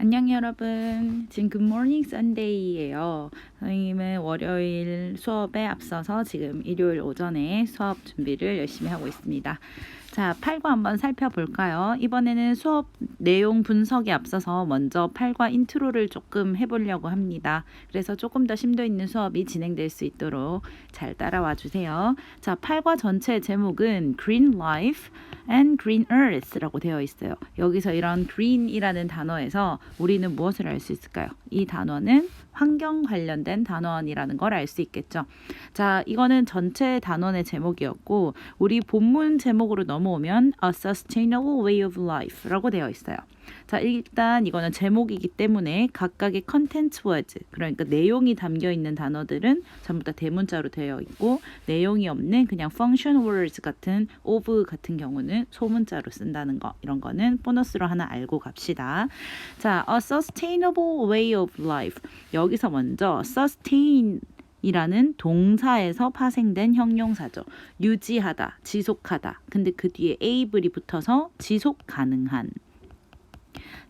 안녕 여러분. 지금 굿모닝 선데이예요. 선생님은 월요일 수업에 앞서서 지금 일요일 오전에 수업 준비를 열심히 하고 있습니다. 자, 8과 한번 살펴볼까요? 이번에는 수업 내용 분석에 앞서서 먼저 8과 인트로를 조금 해보려고 합니다. 그래서 조금 더 심도 있는 수업이 진행될 수 있도록 잘 따라와 주세요. 자, 8과 전체 제목은 Green Life and Green Earth라고 되어 있어요. 여기서 이런 green이라는 단어에서 우리는 무엇을 알 수 있을까요? 이 단어는 환경 관련된 단원이라는 걸 알 수 있겠죠. 자, 이거는 전체 단원의 제목이었고 우리 본문 제목으로 넘어오면 A Sustainable Way of Life라고 되어 있어요. 자, 일단 이거는 제목이기 때문에 각각의 content words, 그러니까 내용이 담겨 있는 단어들은 전부 다 대문자로 되어 있고 내용이 없는 그냥 function words 같은 of 같은 경우는 소문자로 쓴다는 거, 이런 거는 보너스로 하나 알고 갑시다. 자, A Sustainable Way of Life. 여기서 먼저 sustain 이라는 동사에서 파생된 형용사죠. 유지하다, 지속하다. 근데 그 뒤에 able이 붙어서 지속 가능한.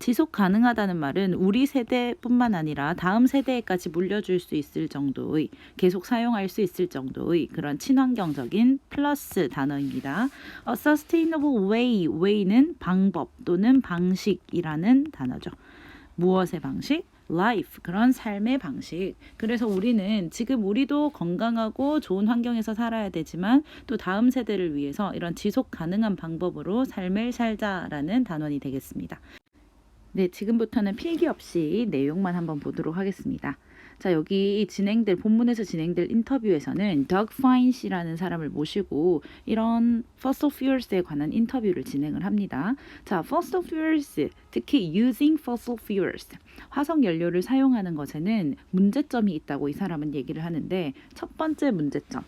지속 가능하다는 말은 우리 세대뿐만 아니라 다음 세대에까지 물려줄 수 있을 정도의, 계속 사용할 수 있을 정도의 그런 친환경적인 플러스 단어입니다. Sustainable way, way는 방법 또는 방식이라는 단어죠. 무엇의 방식? life, 그런 삶의 방식. 그래서 우리는 지금 우리도 건강하고 좋은 환경에서 살아야 되지만 또 다음 세대를 위해서 이런 지속 가능한 방법으로 삶을 살자라는 단원이 되겠습니다. 네, 지금부터는 필기 없이 내용만 한번 보도록 하겠습니다. 자, 여기 본문에서 진행될 인터뷰에서는 Doug Fine이라는 사람을 모시고 이런 fossil fuels에 관한 인터뷰를 진행을 합니다. 자, fossil fuels, 특히 using fossil fuels, 화석 연료를 사용하는 것에는 문제점이 있다고 이 사람은 얘기를 하는데 첫 번째 문제점.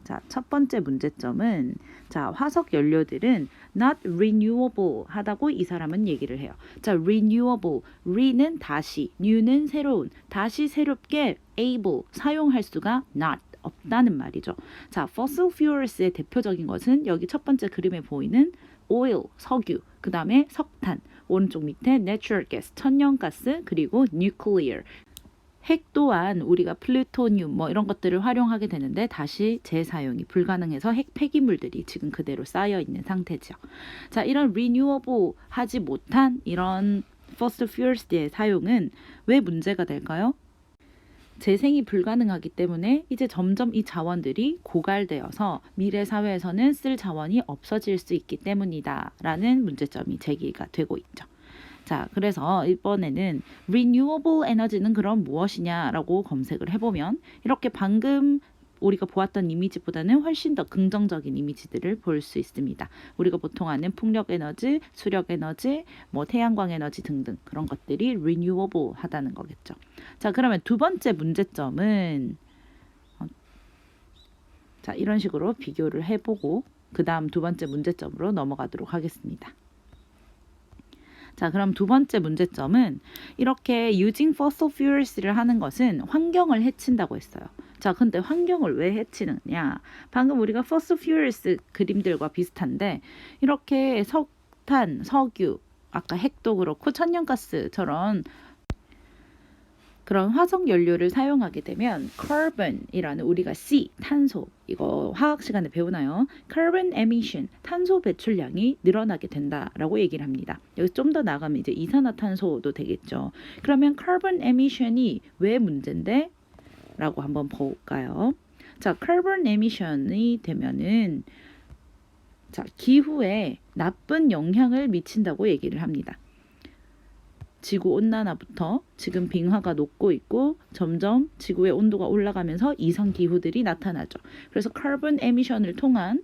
자, 첫 번째 문제점은 화석 연료들은 not renewable 하다고 이 사람은 얘기를 해요. 자, renewable, re는 다시, new는 새로운, 다시 새롭게 able, 사용할 수가 not, 없다는 말이죠. 자, fossil fuels의 대표적인 것은 여기 첫 번째 그림에 보이는 oil, 석유, 그 다음에 석탄, 오른쪽 밑에 natural gas, 천연가스, 그리고 nuclear, 핵 또한 우리가 플루토늄 이런 것들을 활용하게 되는데 다시 재사용이 불가능해서 핵 폐기물들이 지금 그대로 쌓여 있는 상태죠. 자, 이런 renewable 하지 못한 이런 fossil fuels의 사용은 왜 문제가 될까요? 재생이 불가능하기 때문에 이제 점점 이 자원들이 고갈되어서 미래 사회에서는 쓸 자원이 없어질 수 있기 때문이다 라는 문제점이 제기가 되고 있죠. 자, 그래서 이번에는 renewable energy는 그럼 무엇이냐라고 검색을 해보면 이렇게 방금 우리가 보았던 이미지보다는 훨씬 더 긍정적인 이미지들을 볼 수 있습니다. 우리가 보통 아는 풍력 에너지, 수력 에너지, 태양광 에너지 등등 그런 것들이 renewable 하다는 거겠죠. 자, 그러면 두 번째 문제점은 자, 이런 식으로 비교를 해보고 그 다음 두 번째 문제점으로 넘어가도록 하겠습니다. 자, 그럼 두 번째 문제점은 이렇게 using fossil fuels를 하는 것은 환경을 해친다고 했어요. 자, 근데 환경을 왜 해치느냐? 방금 우리가 fossil fuels 그림들과 비슷한데 이렇게 석탄, 석유, 아까 핵도 그렇고 천연가스처럼 그런 화석 연료를 사용하게 되면 carbon이라는 우리가 C, 탄소, 이거 화학 시간에 배우나요? carbon emission, 탄소 배출량이 늘어나게 된다라고 얘기를 합니다. 여기 좀 더 나가면 이제 이산화탄소도 되겠죠. 그러면 carbon emission이 왜 문제인데? 라고 한번 볼까요? 자, carbon emission이 되면은 기후에 나쁜 영향을 미친다고 얘기를 합니다. 지구온난화부터 지금 빙하가 녹고 있고 점점 지구의 온도가 올라가면서 이상기후들이 나타나죠. 그래서 카본 에미션을 통한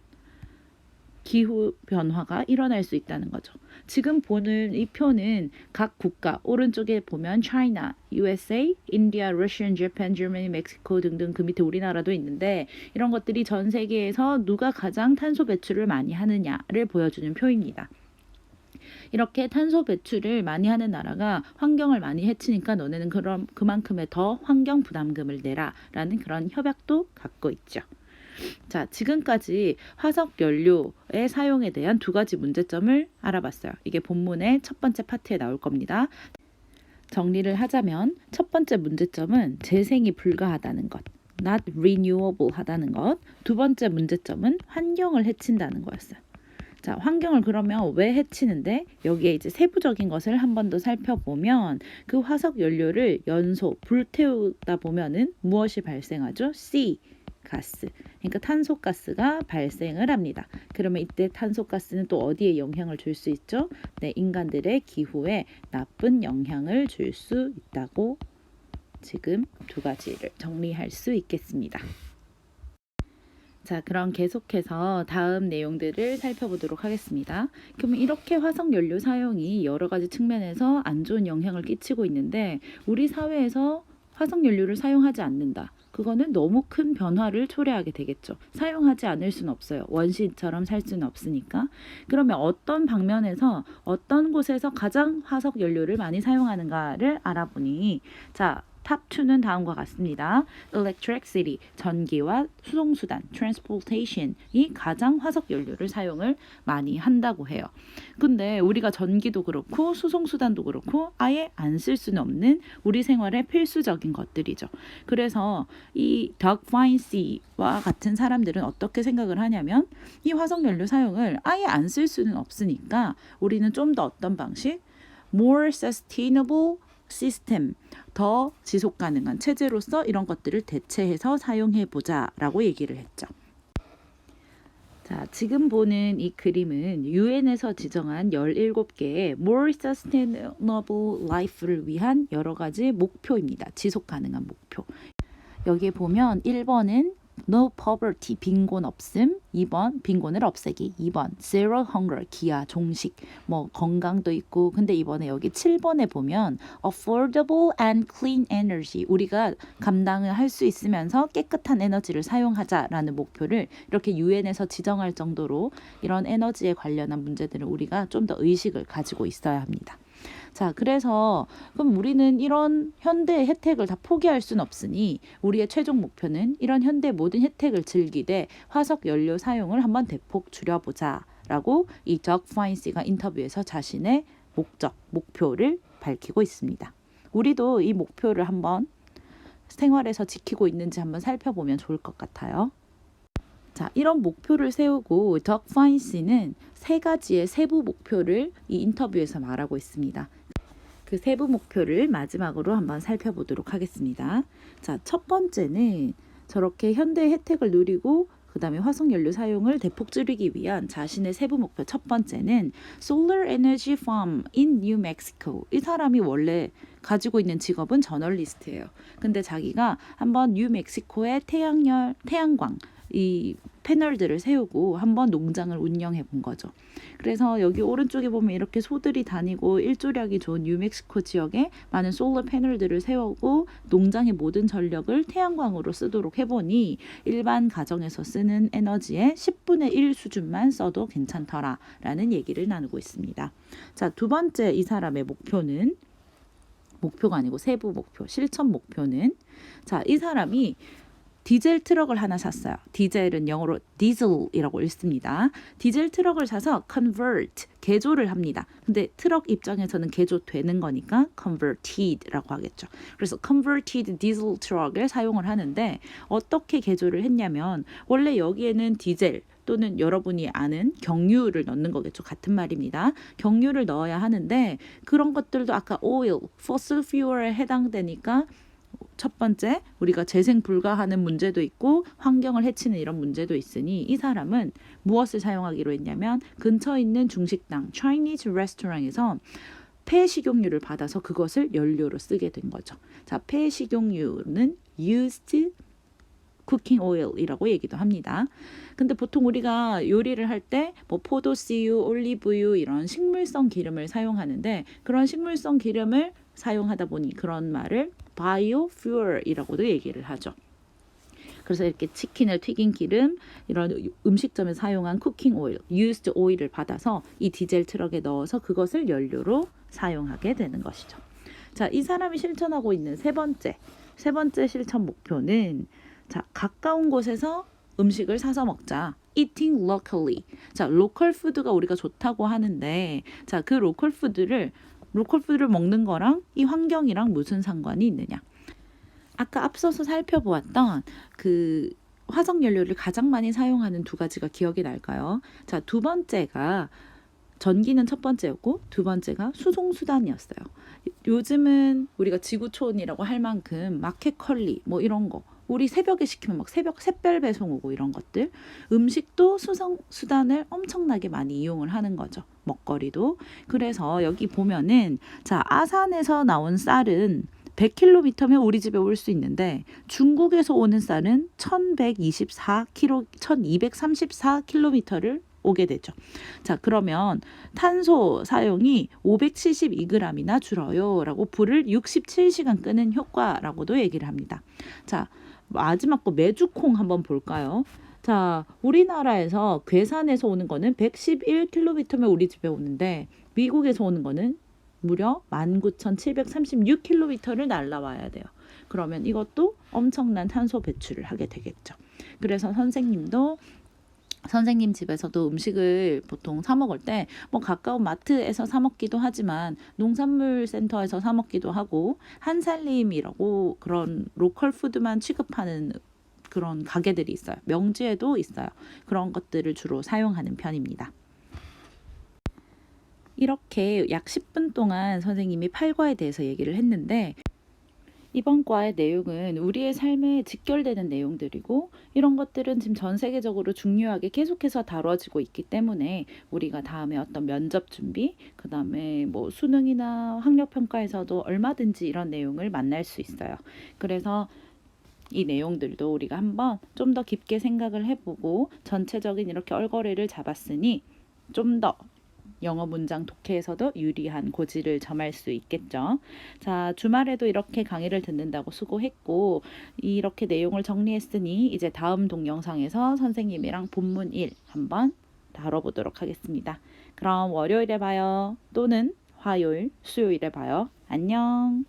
기후 변화가 일어날 수 있다는 거죠. 지금 보는 이 표는 각 국가, 오른쪽에 보면 China, USA, India, Russia, Japan, Germany, Mexico 등등 그 밑에 우리나라도 있는데 이런 것들이 전 세계에서 누가 가장 탄소 배출을 많이 하느냐를 보여주는 표입니다. 이렇게 탄소 배출을 많이 하는 나라가 환경을 많이 해치니까 너네는 그럼 그만큼의 더 환경 부담금을 내라라는 그런 협약도 갖고 있죠. 자, 지금까지 화석 연료의 사용에 대한 두 가지 문제점을 알아봤어요. 이게 본문의 첫 번째 파트에 나올 겁니다. 정리를 하자면 첫 번째 문제점은 재생이 불가하다는 것, not renewable 하다는 것. 두 번째 문제점은 환경을 해친다는 거였어요. 자, 환경을 그러면 왜 해치는데 여기에 이제 세부적인 것을 한 번 더 살펴보면 그 화석 연료를 연소 불태우다 보면은 무엇이 발생하죠? C 가스. 그러니까 탄소가스가 발생을 합니다. 그러면 이때 탄소가스는 또 어디에 영향을 줄 수 있죠? 네, 인간들의 기후에 나쁜 영향을 줄 수 있다고 지금 두 가지를 정리할 수 있겠습니다. 자, 그럼 계속해서 다음 내용들을 살펴보도록 하겠습니다. 그러면 이렇게 화석연료 사용이 여러 가지 측면에서 안 좋은 영향을 끼치고 있는데 우리 사회에서 화석연료를 사용하지 않는다. 그거는 너무 큰 변화를 초래하게 되겠죠. 사용하지 않을 수는 없어요. 원시처럼 살 수는 없으니까. 그러면 어떤 방면에서 어떤 곳에서 가장 화석연료를 많이 사용하는가를 알아보니 자, 탑 2는 다음과 같습니다. Electricity, 전기와 수송수단, Transportation이 가장 화석연료를 사용을 많이 한다고 해요. 근데 우리가 전기도 그렇고 수송수단도 그렇고 아예 안 쓸 수는 없는 우리 생활의 필수적인 것들이죠. 그래서 이 덕 파인시와 같은 사람들은 어떻게 생각을 하냐면 이 화석연료 사용을 아예 안 쓸 수는 없으니까 우리는 좀 더 어떤 방식? More sustainable system, 더 지속 가능한 체제로서 이런 것들을 대체해서 사용해 보자라고 얘기를 했죠. 자, 지금 보는 이 그림은 유엔에서 지정한 17개의 More Sustainable Life를 위한 여러 가지 목표입니다. 지속 가능한 목표. 여기에 보면 1번은 No poverty, 빈곤 없음. 2번, 빈곤을 없애기. 2번, zero hunger, 기아, 종식. 뭐 건강도 있고. 근데 이번에 여기 7번에 보면 affordable and clean energy, 우리가 감당을 할 수 있으면서 깨끗한 에너지를 사용하자라는 목표를 이렇게 유엔에서 지정할 정도로 이런 에너지에 관련한 문제들을 우리가 좀 더 의식을 가지고 있어야 합니다. 자, 그래서 그럼 우리는 이런 현대의 혜택을 다 포기할 수는 없으니 우리의 최종 목표는 이런 현대 모든 혜택을 즐기되 화석 연료 사용을 한번 대폭 줄여보자라고 이 덕 파인시가 인터뷰에서 자신의 목표를 밝히고 있습니다. 우리도 이 목표를 한번 생활에서 지키고 있는지 한번 살펴보면 좋을 것 같아요. 자, 이런 목표를 세우고 덕 파인시는 세 가지의 세부 목표를 이 인터뷰에서 말하고 있습니다. 그 세부 목표를 마지막으로 한번 살펴보도록 하겠습니다. 자, 첫 번째는 저렇게 현대의 혜택을 누리고 그 다음에 화석연료 사용을 대폭 줄이기 위한 자신의 세부 목표 첫 번째는 Solar Energy Farm in New Mexico. 이 사람이 원래 가지고 있는 직업은 저널리스트예요. 근데 자기가 한번 뉴멕시코의 태양광 이 패널들을 세우고 한번 농장을 운영해 본 거죠. 그래서 여기 오른쪽에 보면 이렇게 소들이 다니고 일조량이 좋은 뉴멕시코 지역에 많은 솔러 패널들을 세우고 농장의 모든 전력을 태양광으로 쓰도록 해보니 일반 가정에서 쓰는 에너지의 10분의 1 수준만 써도 괜찮더라라는 얘기를 나누고 있습니다. 자, 두 번째 이 사람의 목표가 아니고 세부 목표, 실천 목표는 자, 이 사람이 디젤 트럭을 하나 샀어요. 디젤은 영어로 디젤이라고 읽습니다. 디젤 트럭을 사서 convert, 개조를 합니다. 근데 트럭 입장에서는 개조되는 거니까 converted라고 하겠죠. 그래서 converted diesel 트럭을 사용을 하는데 어떻게 개조를 했냐면 원래 여기에는 디젤 또는 여러분이 아는 경유를 넣는 거겠죠. 같은 말입니다. 경유를 넣어야 하는데 그런 것들도 아까 oil, fossil fuel에 해당되니까 첫 번째, 우리가 재생 불가하는 문제도 있고 환경을 해치는 이런 문제도 있으니 이 사람은 무엇을 사용하기로 했냐면 근처에 있는 중식당, Chinese restaurant에서 폐식용유를 받아서 그것을 연료로 쓰게 된 거죠. 자, 폐식용유는 used cooking oil이라고 얘기도 합니다. 근데 보통 우리가 요리를 할 때 뭐 포도씨유, 올리브유 이런 식물성 기름을 사용하는데 그런 식물성 기름을 사용하다 보니 그런 말을 biofuel이라고도 얘기를 하죠. 그래서 이렇게 치킨을 튀긴 기름, 이런 음식점에 사용한 쿠킹 오일, used 오일을 받아서 이 디젤 트럭에 넣어서 그것을 연료로 사용하게 되는 것이죠. 자, 이 사람이 실천하고 있는 세 번째 실천 목표는 자, 가까운 곳에서 음식을 사서 먹자. Eating locally. 자, 로컬 푸드가 우리가 좋다고 하는데 자, 그 로컬 푸드를 로컬푸드를 먹는 거랑 이 환경이랑 무슨 상관이 있느냐. 아까 앞서서 살펴보았던 그 화석연료를 가장 많이 사용하는 두 가지가 기억이 날까요? 자, 두 번째가 전기는 첫 번째였고 두 번째가 수송수단이었어요. 요즘은 우리가 지구촌이라고 할 만큼 마켓컬리 뭐 이런 거 우리 새벽에 시키면 막 새벽 샛별 배송 오고 이런 것들, 음식도 수송수단을 엄청나게 많이 이용을 하는 거죠. 먹거리도. 그래서 여기 보면은 자, 아산에서 나온 쌀은 100km면 우리 집에 올 수 있는데 중국에서 오는 쌀은 1234km를 오게 되죠. 자, 그러면 탄소 사용이 572g이나 줄어요 라고 불을 67시간 끄는 효과라고도 얘기를 합니다. 자, 마지막 거 메주콩 한번 볼까요? 자, 우리나라에서 괴산에서 오는 거는 111km면 우리 집에 오는데 미국에서 오는 거는 무려 19,736km를 날아와야 돼요. 그러면 이것도 엄청난 탄소 배출을 하게 되겠죠. 그래서 선생님 집에서도 음식을 보통 사 먹을 때 뭐 가까운 마트에서 사 먹기도 하지만 농산물 센터에서 사 먹기도 하고 한살림이라고 그런 로컬 푸드만 취급하는 그런 가게들이 있어요. 명지에도 있어요. 그런 것들을 주로 사용하는 편입니다. 이렇게 약 10분 동안 선생님이 팔과에 대해서 얘기를 했는데 이번 과의 내용은 우리의 삶에 직결되는 내용들이고 이런 것들은 지금 전 세계적으로 중요하게 계속해서 다뤄지고 있기 때문에 우리가 다음에 어떤 면접 준비, 그 다음에 뭐 수능이나 학력평가에서도 얼마든지 이런 내용을 만날 수 있어요. 그래서 이 내용들도 우리가 한번 좀 더 깊게 생각을 해보고 전체적인 이렇게 얼거리를 잡았으니 좀 더 영어 문장 독해에서도 유리한 고지를 점할 수 있겠죠. 자, 주말에도 이렇게 강의를 듣는다고 수고했고 이렇게 내용을 정리했으니 이제 다음 동영상에서 선생님이랑 본문 1 한번 다뤄보도록 하겠습니다. 그럼 월요일에 봐요. 또는 화요일, 수요일에 봐요. 안녕.